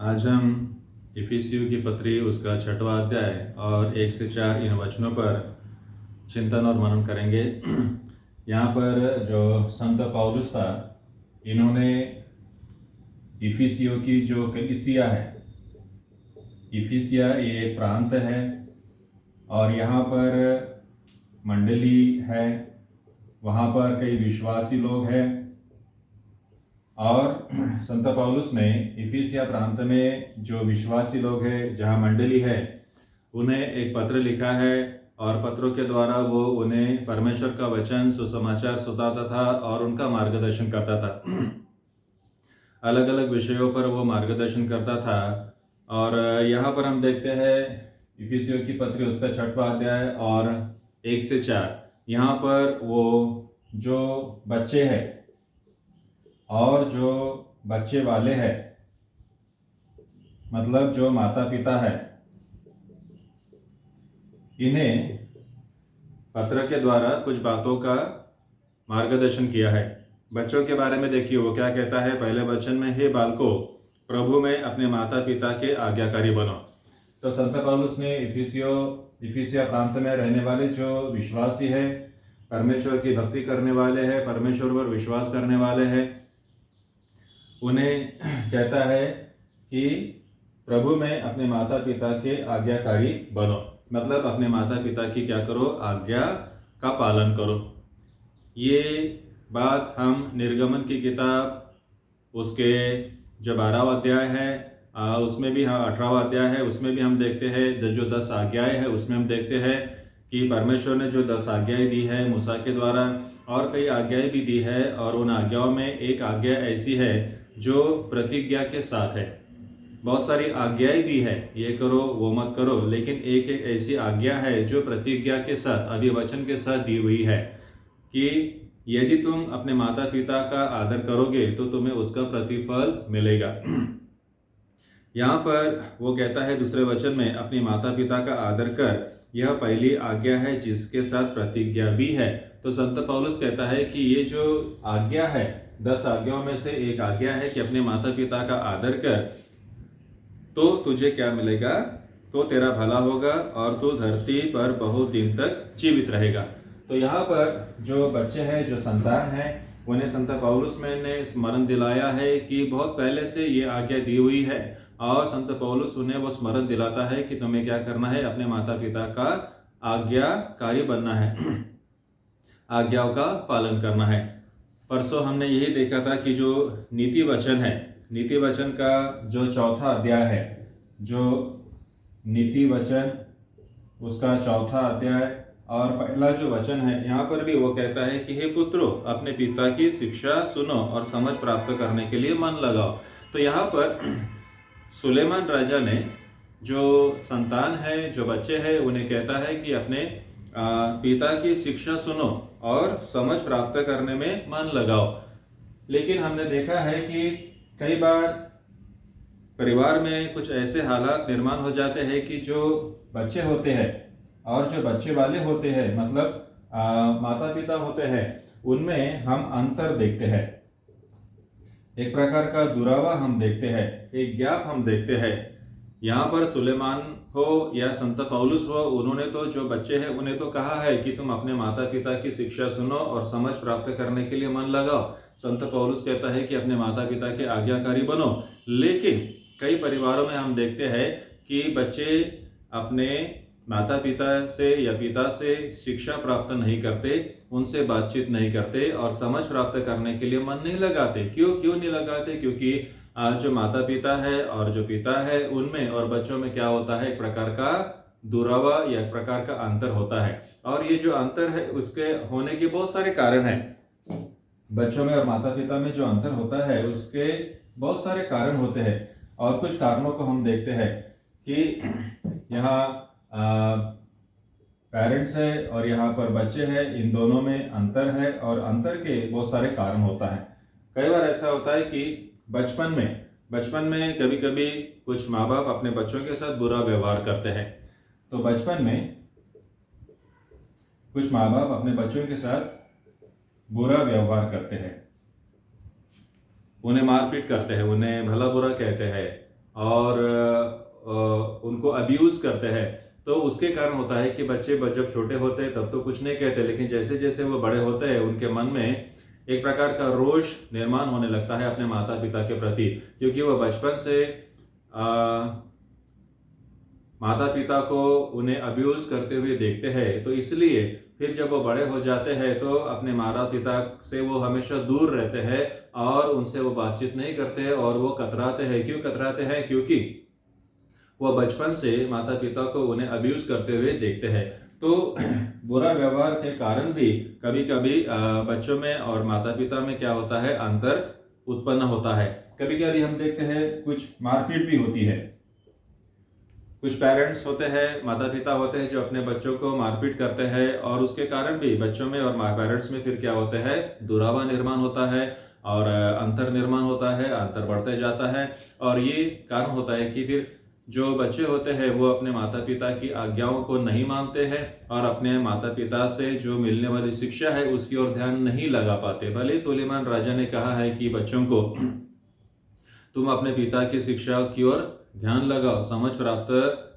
आज हम इफिसियों की पत्री उसका 6वां अध्याय और 1 से 4 इन वचनों पर चिंतन और मनन करेंगे। यहाँ पर जो संत पौलुस था, इन्होंने इफिसियों की जो कलीसिया है, इफिसिया ये एक प्रांत है और यहाँ पर मंडली है, वहाँ पर कई विश्वासी लोग हैं और संत पौलुस ने इफिसिया प्रांत में जो विश्वासी लोग हैं, जहाँ मंडली है, उन्हें एक पत्र लिखा है और पत्रों के द्वारा वो उन्हें परमेश्वर का वचन सुसमाचार सुनाता था और उनका मार्गदर्शन करता था। अलग अलग विषयों पर वो मार्गदर्शन करता था। और यहाँ पर हम देखते हैं इफिसियों की पत्री उसका 6वां अध्याय और 1 से 4। यहाँ पर वो जो बच्चे हैं और जो बच्चे वाले हैं, मतलब जो माता पिता है, इन्हें पत्र के द्वारा कुछ बातों का मार्गदर्शन किया है। बच्चों के बारे में देखिए वो क्या कहता है पहले वचन में, हे बालकों, प्रभु में अपने माता पिता के आज्ञाकारी बनो। तो संत पौलुस ने इफिसिया प्रांत में रहने वाले जो विश्वासी है, परमेश्वर की भक्ति करने वाले हैं, परमेश्वर पर विश्वास करने वाले हैं, उन्हें कहता है कि प्रभु में अपने माता पिता के आज्ञाकारी बनो। मतलब अपने माता पिता की क्या करो, आज्ञा का पालन करो। ये बात हम निर्गमन की किताब उसके जो 12वां अध्याय है उसमें भी, हाँ 18वां अध्याय है, उसमें भी हम देखते हैं। जो 10 आज्ञाएं है उसमें हम देखते हैं कि परमेश्वर ने जो 10 आज्ञाएं दी है मूसा के द्वारा, और कई आज्ञाएं भी दी है। और उन आज्ञाओं में एक आज्ञा ऐसी है जो प्रतिज्ञा के साथ है। बहुत सारी आज्ञाएं दी है, ये करो वो मत करो, लेकिन एक एक ऐसी आज्ञा है जो प्रतिज्ञा के साथ, अभिवचन के साथ दी हुई है कि यदि तुम अपने माता पिता का आदर करोगे तो तुम्हें उसका प्रतिफल मिलेगा। यहाँ पर वो कहता है दूसरे वचन में, अपने माता पिता का आदर कर, यह पहली आज्ञा है जिसके साथ प्रतिज्ञा भी है। तो संत पौलुस कहता है कि ये जो आज्ञा है, 10 आज्ञाओं में से एक आज्ञा है कि अपने माता पिता का आदर कर, तो तुझे क्या मिलेगा, तो तेरा भला होगा और तू धरती पर बहुत दिन तक जीवित रहेगा। तो यहाँ पर जो बच्चे हैं, जो संतान है, उन्हें संत पौलुस ने स्मरण दिलाया है कि बहुत पहले से ये आज्ञा दी हुई है और संत पौलुस उन्हें वो स्मरण दिलाता है कि तुम्हें क्या करना है, अपने माता पिता का आज्ञाकारी बनना है, आज्ञाओं का पालन करना है। परसों हमने यही देखा था कि जो नीति वचन है, नीति वचन का जो 4था अध्याय है, जो नीति वचन उसका 4था अध्याय और पहला जो वचन है, यहाँ पर भी वो कहता है कि हे पुत्रों, अपने पिता की शिक्षा सुनो और समझ प्राप्त करने के लिए मन लगाओ। तो यहाँ पर सुलेमान राजा ने जो संतान है, जो बच्चे हैं, उन्हें कहता है कि अपने पिता की शिक्षा सुनो और समझ प्राप्त करने में मन लगाओ। लेकिन हमने देखा है कि कई बार परिवार में कुछ ऐसे हालात निर्माण हो जाते हैं कि जो बच्चे होते हैं और जो बच्चे वाले होते हैं, मतलब माता पिता होते हैं, उनमें हम अंतर देखते हैं। एक प्रकार का दुरावा हम देखते हैं, एक गैप हम देखते हैं। यहाँ पर सुलेमान हो या संत पौलुस हो, उन्होंने तो जो बच्चे हैं उन्हें तो कहा है कि तुम अपने माता पिता की शिक्षा सुनो और समझ प्राप्त करने के लिए मन लगाओ। संत पौलुस कहता है कि अपने माता पिता के आज्ञाकारी बनो। लेकिन कई परिवारों में हम देखते हैं कि बच्चे अपने माता पिता से या पिता से शिक्षा प्राप्त नहीं करते, उनसे बातचीत नहीं करते और समझ प्राप्त करने के लिए मन नहीं लगाते। क्यों नहीं लगाते? क्योंकि जो माता पिता है और जो पिता है, उनमें और बच्चों में क्या होता है, एक प्रकार का दुरावा या एक प्रकार का अंतर होता है। और ये जो अंतर है उसके होने के बहुत सारे कारण हैं। बच्चों में और माता पिता में जो अंतर होता है उसके बहुत सारे कारण होते हैं। और कुछ कारणों को हम देखते हैं कि यहाँ पेरेंट्स है और यहाँ पर बच्चे हैं, इन दोनों में अंतर है और अंतर के बहुत सारे कारण होता है। कई बार ऐसा होता है कि बचपन में कभी कभी कुछ माँ बाप अपने बच्चों के साथ बुरा व्यवहार करते हैं। तो बचपन में कुछ माँ बाप अपने बच्चों के साथ बुरा व्यवहार करते हैं, उन्हें मारपीट करते हैं, उन्हें भला बुरा कहते हैं और उनको अब्यूज़ करते हैं, तो उसके कारण होता है कि बच्चे जब छोटे होते हैं तब तो कुछ नहीं कहते, लेकिन जैसे जैसे वो बड़े होते हैं उनके मन में एक प्रकार का रोष निर्माण होने लगता है अपने माता पिता के प्रति, क्योंकि वो बचपन से माता पिता को उन्हें अब्यूज़ करते हुए देखते हैं। तो इसलिए फिर जब वो बड़े हो जाते हैं तो अपने माता पिता से वो हमेशा दूर रहते हैं और उनसे वो बातचीत नहीं करते और वो कतराते हैं। क्यों कतराते हैं? क्योंकि वो बचपन से माता पिता को उन्हें अब्यूज़ करते हुए देखते हैं। तो बुरा व्यवहार के कारण भी कभी कभी बच्चों में और माता पिता में क्या होता है, अंतर उत्पन्न होता है। कभी कभी हम देखते हैं कुछ मारपीट भी होती है। कुछ पेरेंट्स होते हैं, माता पिता होते हैं जो अपने बच्चों को मारपीट करते हैं और उसके कारण भी बच्चों में और पेरेंट्स में फिर क्या होता है, दुरावा निर्माण होता है और अंतर निर्माण होता है, अंतर बढ़ते जाता है। और ये कारण होता है कि फिर जो बच्चे होते हैं वो अपने माता पिता की आज्ञाओं को नहीं मानते हैं और अपने माता पिता से जो मिलने वाली शिक्षा है उसकी ओर ध्यान नहीं लगा पाते। भले सुलेमान राजा ने कहा है कि बच्चों को तुम अपने पिता की शिक्षा की ओर ध्यान लगाओ, समझ प्राप्त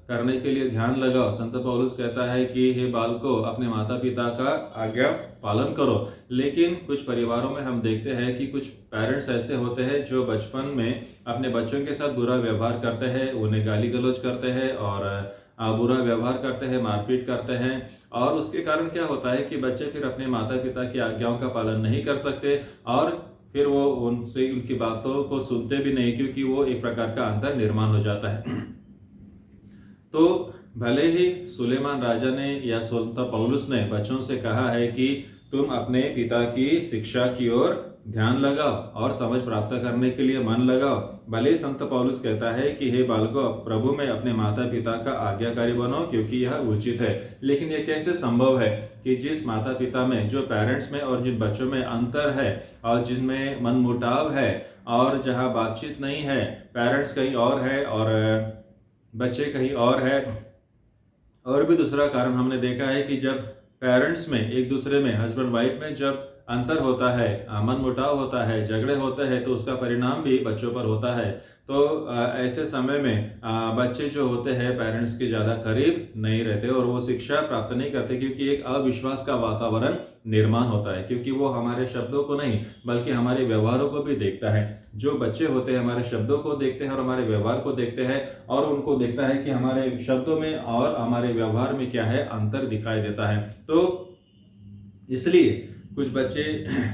करने के लिए ध्यान लगाओ। संत पौलुस कहता है कि हे बालको, अपने माता पिता का आज्ञा पालन करो। लेकिन कुछ परिवारों में हम देखते हैं कि कुछ पेरेंट्स ऐसे होते हैं जो बचपन में अपने बच्चों के साथ बुरा व्यवहार करते हैं, उन्हें गाली गलौज करते हैं और बुरा व्यवहार करते हैं, मारपीट करते हैं। और उसके कारण क्या होता है कि बच्चे फिर अपने माता पिता की आज्ञाओं का पालन नहीं कर सकते और फिर वो उनसे उनकी बातों को सुनते भी नहीं, क्योंकि वो एक प्रकार का अंतर निर्माण हो जाता है। तो भले ही सुलेमान राजा ने या संत पौलुस ने बच्चों से कहा है कि तुम अपने पिता की शिक्षा की ओर ध्यान लगाओ और समझ प्राप्त करने के लिए मन लगाओ। भले ही संत पौलुस कहता है कि हे बालको, प्रभु में अपने माता पिता का आज्ञाकारी बनो, क्योंकि यह उचित है। लेकिन यह कैसे संभव है कि जिस माता पिता में, जो पेरेंट्स में और जिन बच्चों में अंतर है और जिनमें मनमुटाव है और जहाँ बातचीत नहीं है, पेरेंट्स कहीं और है और बच्चे कहीं और है। और भी दूसरा कारण हमने देखा है कि जब पेरेंट्स में, एक दूसरे में, हस्बैंड वाइफ में जब अंतर होता है, मनमुटाव होता है, झगड़े होते हैं, तो उसका परिणाम भी बच्चों पर होता है। तो ऐसे समय में बच्चे जो होते हैं पेरेंट्स के ज़्यादा करीब नहीं रहते और वो शिक्षा प्राप्त नहीं करते, क्योंकि एक अविश्वास का वातावरण निर्माण होता है, क्योंकि वो हमारे शब्दों को नहीं बल्कि हमारे व्यवहारों को भी देखता है। जो बच्चे होते हैं हमारे शब्दों को देखते हैं और हमारे व्यवहार को देखते हैं और उनको देखता है कि हमारे शब्दों में और हमारे व्यवहार में क्या है, अंतर दिखाई देता है। तो इसलिए कुछ बच्चे,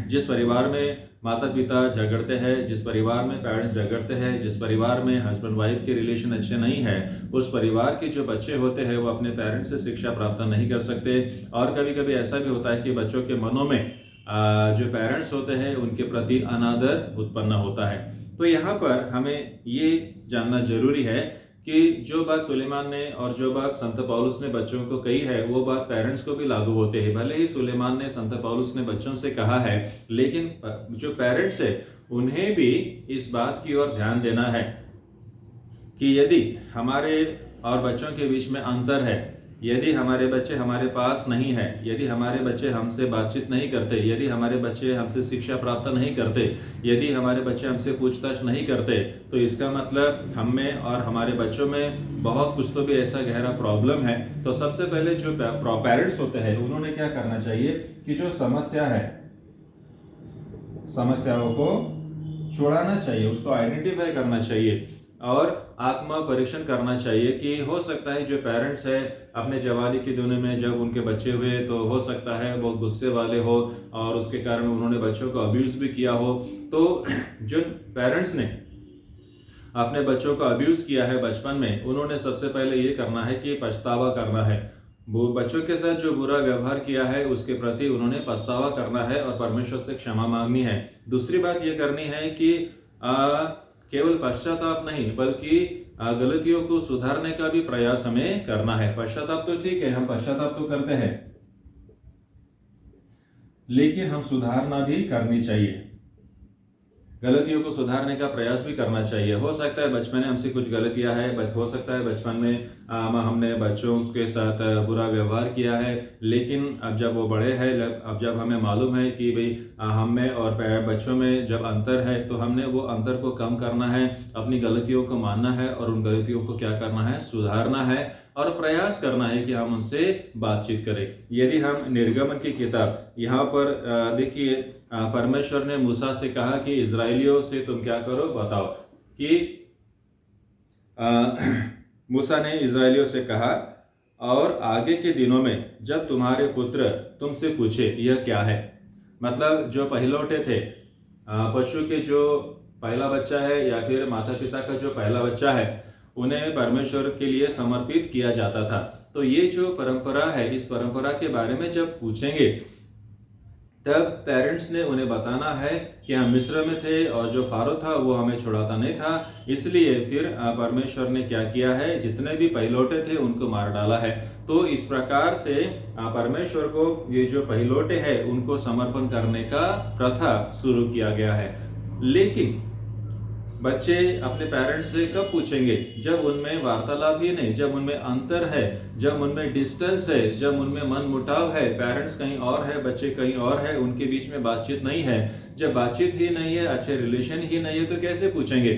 जिस परिवार में माता पिता झगड़ते हैं, जिस परिवार में पेरेंट्स झगड़ते हैं, जिस परिवार में हस्बैंड वाइफ के रिलेशन अच्छे नहीं है, उस परिवार के जो बच्चे होते हैं वो अपने पेरेंट्स से शिक्षा प्राप्त नहीं कर सकते। और कभी कभी ऐसा भी होता है कि बच्चों के मनों में जो पेरेंट्स होते हैं उनके प्रति अनादर उत्पन्न होता है। तो यहाँ पर हमें ये जानना जरूरी है कि जो बात सुलेमान ने और जो बात संत पौलुस ने बच्चों को कही है वो बात पेरेंट्स को भी लागू होते हैं। भले ही सुलेमान ने, संत पौलुस ने बच्चों से कहा है, लेकिन जो पेरेंट्स है उन्हें भी इस बात की ओर ध्यान देना है कि यदि हमारे और बच्चों के बीच में अंतर है, यदि हमारे बच्चे हमारे पास नहीं है, यदि हमारे बच्चे हमसे बातचीत नहीं करते, यदि हमारे बच्चे हमसे शिक्षा प्राप्त नहीं करते, यदि हमारे बच्चे हमसे पूछताछ नहीं करते, तो इसका मतलब हम में और हमारे बच्चों में बहुत कुछ तो भी ऐसा गहरा प्रॉब्लम है। तो सबसे पहले जो पेरेंट्स होते हैं उन्होंने क्या करना चाहिए कि जो समस्या है, समस्याओं को छुड़ाना चाहिए, उसको आइडेंटिफाई करना चाहिए और आत्मा परीक्षण करना चाहिए कि हो सकता है जो पेरेंट्स है अपने जवानी की दिनों में जब उनके बच्चे हुए तो हो सकता है बहुत गुस्से वाले हो और उसके कारण उन्होंने बच्चों को अब्यूज़ भी किया हो। तो जिन पेरेंट्स ने अपने बच्चों को अब्यूज़ किया है बचपन में, उन्होंने सबसे पहले ये करना है कि पछतावा करना है। वो बच्चों के साथ जो बुरा व्यवहार किया है उसके प्रति उन्होंने पछतावा करना है और परमेश्वर से क्षमा मांगनी है। दूसरी बात ये करनी है कि केवल पश्चाताप नहीं बल्कि गलतियों को सुधारने का भी प्रयास हमें करना है। पश्चाताप तो ठीक है, हम पश्चाताप तो करते हैं, लेकिन हम सुधारना भी करनी चाहिए। गलतियों को सुधारने का प्रयास भी करना चाहिए। हो सकता है बचपन में हमसे कुछ गलतियां हैं, हो सकता है बचपन में हमने बच्चों के साथ बुरा व्यवहार किया है, लेकिन अब जब वो बड़े हैं, अब जब हमें मालूम है कि भाई हम में और बच्चों में जब अंतर है, तो हमने वो अंतर को कम करना है, अपनी गलतियों को मानना है और उन गलतियों को क्या करना है, सुधारना है और प्रयास करना है कि हम उनसे बातचीत करें। यदि हम निर्गमन की किताब यहाँ पर देखिए, परमेश्वर ने मूसा से कहा कि इजराइलियों से तुम क्या करो, बताओ कि मूसा ने इजराइलियों से कहा, और आगे के दिनों में जब तुम्हारे पुत्र तुमसे पूछे यह क्या है, मतलब जो पहिलौठे थे, पशु के जो पहला बच्चा है या फिर माता पिता का जो पहला बच्चा है, उन्हें परमेश्वर के लिए समर्पित किया जाता था। तो ये जो परंपरा है, इस परंपरा के बारे में जब पूछेंगे, तब पेरेंट्स ने उन्हें बताना है कि हम मिस्र में थे और जो फारो था वो हमें छुड़ाता नहीं था, इसलिए फिर परमेश्वर ने क्या किया है, जितने भी पहिलौठे थे उनको मार डाला है। तो इस प्रकार से परमेश्वर को ये जो पहिलौठे हैं उनको समर्पण करने का प्रथा शुरू किया गया है। लेकिन बच्चे अपने पेरेंट्स से कब पूछेंगे, जब उनमें वार्तालाप ही नहीं, जब उनमें अंतर है, जब उनमें डिस्टेंस है, जब उनमें मन मुटाव है, पेरेंट्स कहीं और है, बच्चे कहीं और है, उनके बीच में बातचीत नहीं है। जब बातचीत ही नहीं है, अच्छे रिलेशन ही नहीं है, तो कैसे पूछेंगे।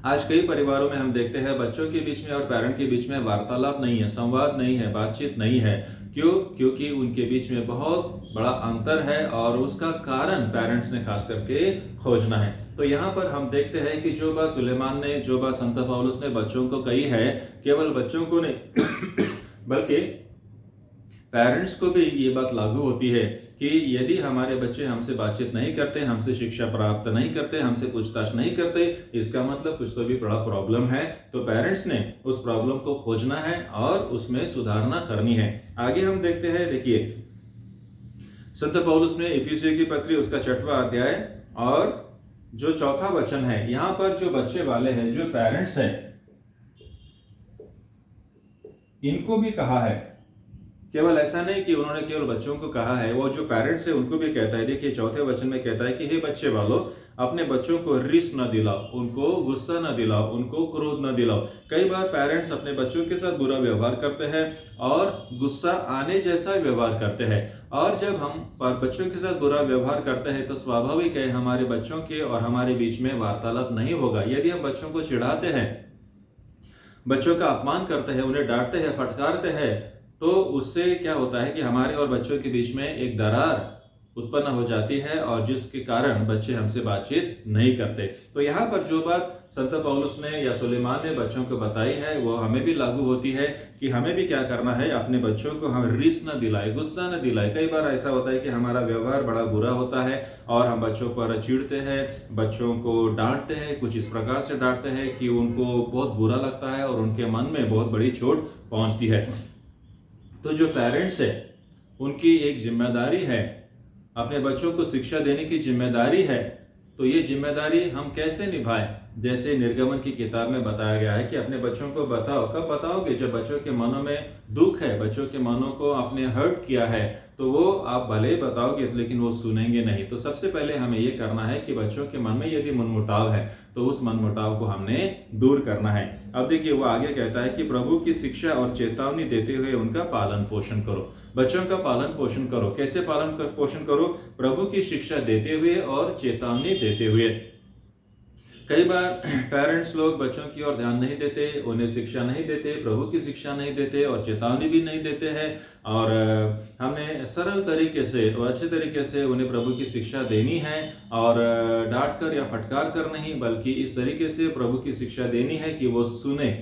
आज कई परिवारों में हम देखते हैं बच्चों के बीच में और पेरेंट के बीच में वार्तालाप नहीं है, संवाद नहीं है, बातचीत नहीं है। क्यों? क्योंकि उनके बीच में बहुत बड़ा अंतर है और उसका कारण पेरेंट्स ने खास करके खोजना है। तो यहाँ पर हम देखते हैं कि जो बात सुलेमान ने, जो बात संत पौलुस ने बच्चों को कही है, केवल बच्चों को नहीं बल्कि पेरेंट्स को भी ये बात लागू होती है कि यदि हमारे बच्चे हमसे बातचीत नहीं करते, हमसे शिक्षा प्राप्त नहीं करते, हमसे पूछताछ नहीं करते, इसका मतलब कुछ तो भी बड़ा प्रॉब्लम है। तो पेरेंट्स ने उस प्रॉब्लम को खोजना है और उसमें सुधारना करनी है। आगे हम देखते हैं, देखिए संत पौलुस ने इफिसियों की पत्री उसका 6वां अध्याय और जो 4था वचन है, यहाँ पर जो बच्चे वाले हैं, जो पेरेंट्स हैं, इनको भी कहा है। केवल ऐसा नहीं कि उन्होंने केवल बच्चों को कहा है, वो जो पेरेंट्स है उनको भी कहता है। देखिए 4थे वचन में कहता है कि हे बच्चे वालों, अपने बच्चों को रिस न दिलाओ, उनको गुस्सा न दिलाओ, उनको क्रोध न दिलाओ। कई बार पेरेंट्स अपने बच्चों के साथ बुरा व्यवहार करते हैं और गुस्सा आने जैसा व्यवहार करते हैं, और जब हम बच्चों के साथ बुरा व्यवहार करते हैं तो स्वाभाविक है हमारे बच्चों के और हमारे बीच में वार्तालाप नहीं होगा। यदि हम बच्चों को चिढ़ाते हैं, बच्चों का अपमान करते हैं, उन्हें डांटते हैं, फटकारते हैं, तो उससे क्या होता है कि हमारे और बच्चों के बीच में एक दरार उत्पन्न हो जाती है और जिसके कारण बच्चे हमसे बातचीत नहीं करते। तो यहाँ पर जो बात संत पौलुस ने या सुलेमान ने बच्चों को बताई है, वो हमें भी लागू होती है कि हमें भी क्या करना है, अपने बच्चों को हम रिस न दिलाए, गुस्सा न दिलाए। कई बार ऐसा होता है कि हमारा व्यवहार बड़ा बुरा होता है और हम बच्चों पर चिढ़ते हैं, बच्चों को डांटते हैं, कुछ इस प्रकार से डांटते हैं कि उनको बहुत बुरा लगता है और उनके मन में बहुत बड़ी चोट पहुंचती है। तो जो पेरेंट्स है उनकी एक जिम्मेदारी है, अपने बच्चों को शिक्षा देने की जिम्मेदारी है। तो ये जिम्मेदारी हम कैसे निभाएं? जैसे निर्गमन की किताब में बताया गया है कि अपने बच्चों को बताओ। कब बताओगे? जब बच्चों के मनों में दुख है, बच्चों के मनों को आपने हर्ट किया है, तो वो आप भले ही बताओगे लेकिन वो सुनेंगे नहीं। तो सबसे पहले हमें ये करना है कि बच्चों के मन में यदि मनमुटाव है तो उस मनमुटाव को हमने दूर करना है। अब देखिए वो आगे कहता है कि प्रभु की शिक्षा और चेतावनी देते हुए उनका पालन पोषण करो। बच्चों का पालन पोषण करो। कैसे पालन पोषण करो? प्रभु की शिक्षा देते हुए और चेतावनी देते हुए। कई बार पेरेंट्स लोग बच्चों की ओर ध्यान नहीं देते, उन्हें शिक्षा नहीं देते, प्रभु की शिक्षा नहीं देते और चेतावनी भी नहीं देते हैं। और हमने सरल तरीके से और अच्छे तरीके से उन्हें प्रभु की शिक्षा देनी है, और डांट कर या फटकार कर नहीं, बल्कि इस तरीके से प्रभु की शिक्षा देनी है कि वो सुने,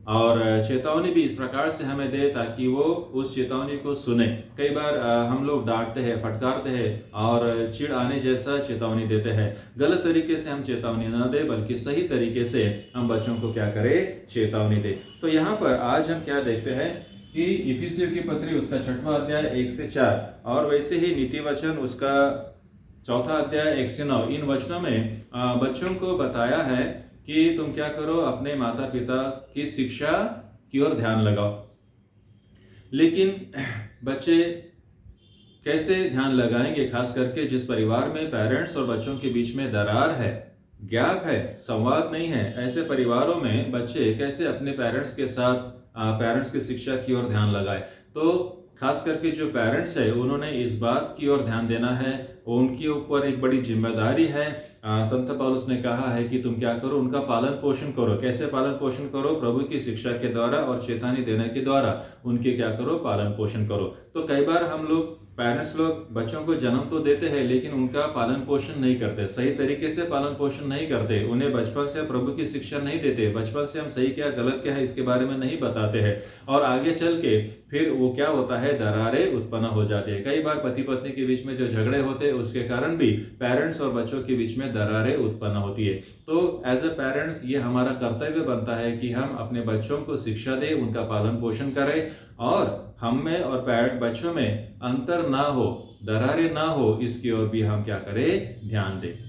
और चेतावनी भी इस प्रकार से हमें दे ताकि वो उस चेतावनी को सुने। कई बार हम लोग डांटते हैं, फटकारते हैं और चिढ़ आने जैसा चेतावनी देते हैं। गलत तरीके से हम चेतावनी ना दे, बल्कि सही तरीके से हम बच्चों को क्या करें? चेतावनी दे। तो यहाँ पर आज हम क्या देखते हैं कि इफिसियों की पत्री उसका 6वां अध्याय 1 से 4 और वैसे ही नीति वचन उसका 4था अध्याय 1 से 9, इन वचनों में बच्चों को बताया है कि तुम क्या करो? अपने माता पिता की शिक्षा की ओर ध्यान लगाओ। लेकिन बच्चे कैसे ध्यान लगाएंगे, खास करके जिस परिवार में पेरेंट्स और बच्चों के बीच में दरार है, गैप है, संवाद नहीं है, ऐसे परिवारों में बच्चे कैसे अपने पेरेंट्स के साथ पेरेंट्स की शिक्षा की ओर ध्यान लगाए। तो खास करके जो पेरेंट्स है उन्होंने इस बात की ओर ध्यान देना है, उनके ऊपर एक बड़ी जिम्मेदारी है। संत पौलुस ने कहा है कि तुम क्या करो, उनका पालन पोषण करो। कैसे पालन पोषण करो? प्रभु की शिक्षा के द्वारा और चेतावनी देने के द्वारा उनके क्या करो, पालन पोषण करो। तो कई बार हम लोग पेरेंट्स लोग बच्चों को जन्म तो देते हैं लेकिन उनका पालन पोषण नहीं करते, सही तरीके से पालन पोषण नहीं करते, उन्हें बचपन से प्रभु की शिक्षा नहीं देते, बचपन से हम सही क्या गलत क्या है इसके बारे में नहीं बताते हैं, और आगे चल के फिर वो क्या होता है, दरारें उत्पन्न हो जाती है। कई बार पति पत्नी के बीच में जो झगड़े होते हैं उसके कारण भी पेरेंट्स और बच्चों के बीच में दरारें उत्पन्न होती है। तो एज अ पेरेंट्स ये हमारा कर्तव्य बनता है कि हम अपने बच्चों को शिक्षा दें, उनका पालन पोषण करें, और हम में और बच्चों में अंतर ना हो, दरारें ना हो, इसकी ओर भी हम क्या करें, ध्यान दें।